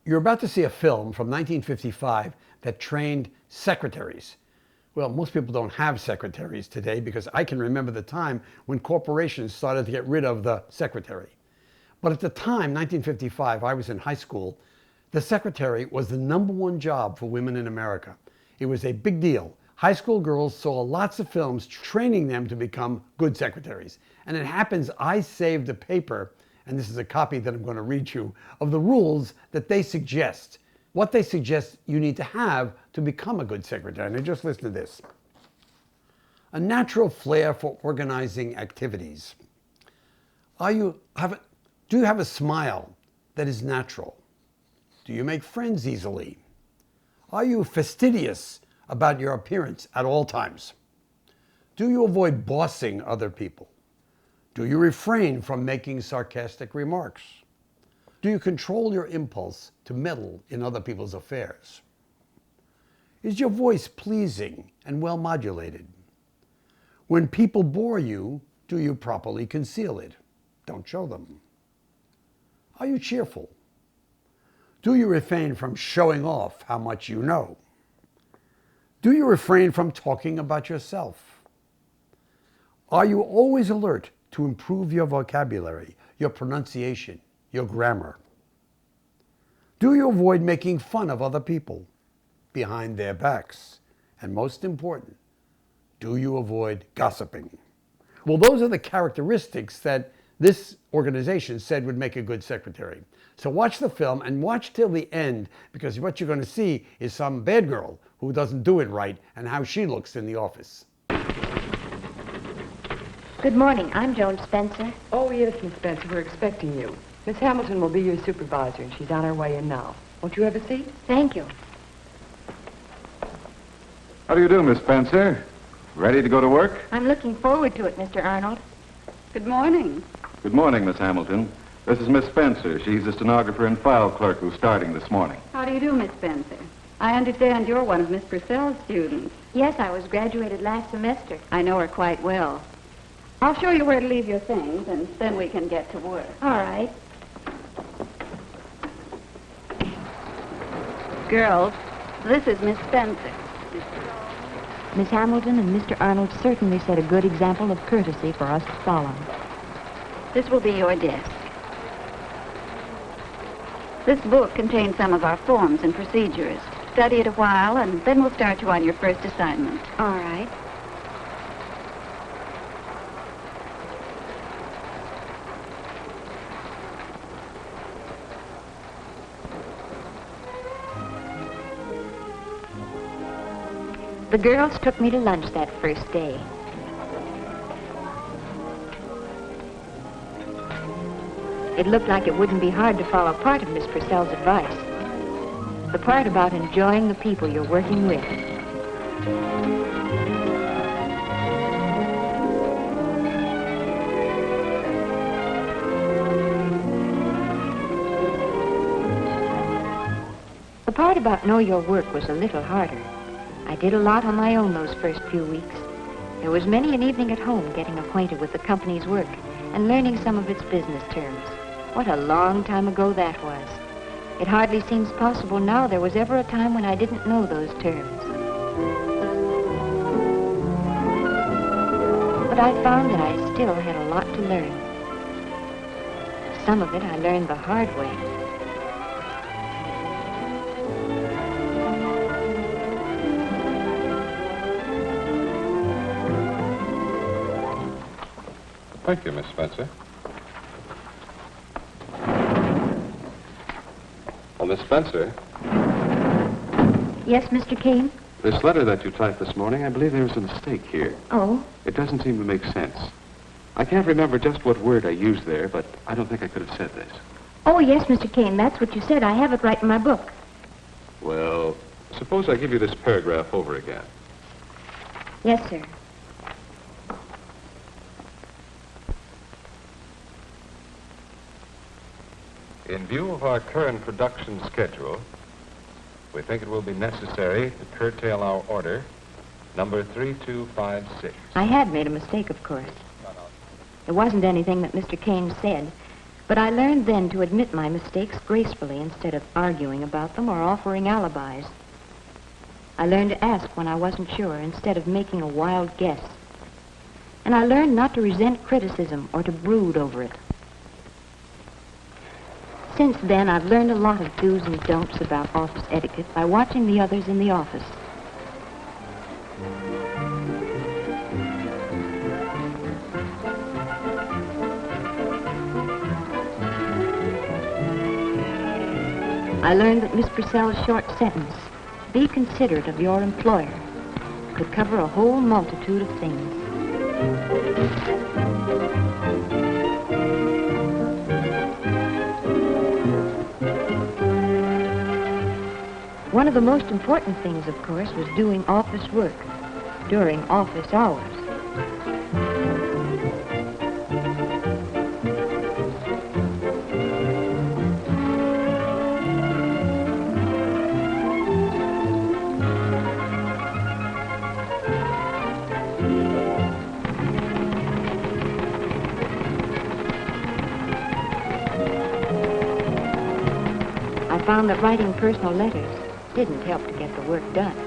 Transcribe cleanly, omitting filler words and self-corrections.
You're about to see a film from 1955 that trained secretaries. Well, most people don't have secretaries today because I can remember the time when corporations started to get rid of the secretary. But at the time, 1955, I was in high school, the secretary was the #1 job for women in America. It was a big deal. High school girls saw lots of films training them to become good secretaries. And it happens I saved a paper, and this is a copy that I'm going to read you, of the rules that they suggest, what they suggest you need to have to become a good secretary. And just listen to this. A natural flair for organizing activities. Do you have a smile that is natural? Do you make friends easily? Are you fastidious about your appearance at all times? Do you avoid bossing other people? Do you refrain from making sarcastic remarks? Do you control your impulse to meddle in other people's affairs? Is your voice pleasing and well modulated? When people bore you, do you properly conceal it? Don't show them. Are you cheerful? Do you refrain from showing off how much you know? Do you refrain from talking about yourself? Are you always alert to improve your vocabulary, your pronunciation, your grammar? Do you avoid making fun of other people behind their backs? And most important, do you avoid gossiping? Well, those are the characteristics that this organization said would make a good secretary. So watch the film and watch till the end, because what you're going to see is some bad girl who doesn't do it right and how she looks in the office. Good morning. I'm Joan Spencer. Oh, yes, Miss Spencer. We're expecting you. Miss Hamilton will be your supervisor, and she's on her way in now. Won't you have a seat? Thank you. How do you do, Miss Spencer? Ready to go to work? I'm looking forward to it, Mr. Arnold. Good morning. Good morning, Miss Hamilton. This is Miss Spencer. She's the stenographer and file clerk who's starting this morning. How do you do, Miss Spencer? I understand you're one of Miss Purcell's students. Yes, I was graduated last semester. I know her quite well. I'll show you where to leave your things, and then we can get to work. All right. Girls, this is Miss Spencer. Miss Hamilton and Mr. Arnold certainly set a good example of courtesy for us to follow. This will be your desk. This book contains some of our forms and procedures. Study it a while, and then we'll start you on your first assignment. All right. The girls took me to lunch that first day. It looked like it wouldn't be hard to follow part of Miss Purcell's advice. The part about enjoying the people you're working with. The part about know your work was a little harder. I did a lot on my own those first few weeks. There was many an evening at home getting acquainted with the company's work and learning some of its business terms. What a long time ago that was. It hardly seems possible now there was ever a time when I didn't know those terms. But I found that I still had a lot to learn. Some of it I learned the hard way. Thank you, Miss Spencer. Well, Miss Spencer, Yes, Mr. Kane? this letter that you typed this morning, I believe there was a mistake here. Oh, It doesn't seem to make sense. I can't remember just what word I used there, but I don't think I could have said this. oh yes, Mr. Kane, that's what you said. I have it right in my book. Well, suppose I give you this paragraph over again. Yes, sir. In view of our current production schedule, we think it will be necessary to curtail our order, number 3256. I had made a mistake, of course. There wasn't anything that Mr. Kane said. But I learned then to admit my mistakes gracefully instead of arguing about them or offering alibis. I learned to ask when I wasn't sure instead of making a wild guess. And I learned not to resent criticism or to brood over it. Since then, I've learned a lot of do's and don'ts about office etiquette by watching the others in the office. I learned that Miss Purcell's short sentence, "Be considerate of your employer," could cover a whole multitude of things. One of the most important things, of course, was doing office work during office hours. I found that writing personal letters didn't help to get the work done.